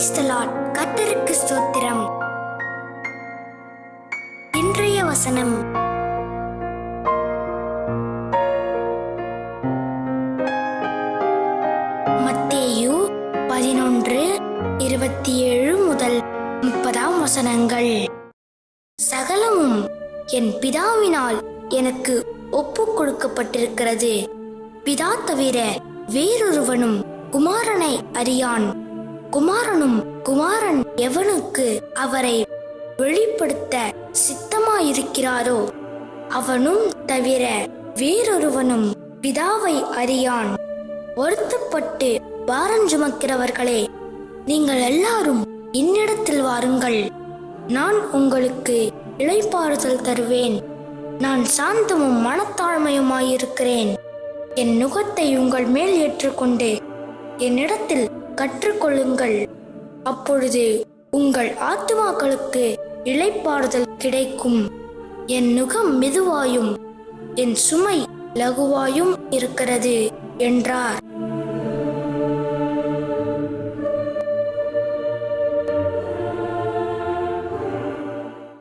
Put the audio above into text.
Praise the Lord. கர்த்தருக்கு ஸ்தோத்திரம். இன்றைய வசனம் மத்தேயு 11:27 முதல் 30 வசனங்கள். சகலமும் என் பிதாவினால் எனக்கு ஒப்புக் கொடுக்கப்பட்டிருக்கிறது. பிதா தவிர வேறொருவனும் குமாரனை அறியான். குமாரனும் குமாரன் எவனுக்கு அவரை வெளிப்படுத்த சித்தமாயிருக்கிறாரோ அவனும் தவிர வேறொருவனும் பிதாவை அறியான். வருத்தப்பட்டு பாரம் சுமக்கிறவர்களே, நீங்கள் எல்லாரும் என்னிடத்தில் வாருங்கள், நான் உங்களுக்கு இளைப்பாறுதல் தருவேன். நான் சாந்தமும் மனத்தாழ்மையுமாயிருக்கிறேன். என் நுகத்தை உங்கள் மேல் ஏற்றுக்கொண்டு என்னிடத்தில் கற்றுக்கொள்ளுங்கள். அப்பொழுது உங்கள் ஆத்துமாக்களுக்கு இளைப்பாறுதல் கிடைக்கும். என் நுகம் மெதுவாயும் என் சுமை லகுவாயும் இருக்கிறது என்றார்.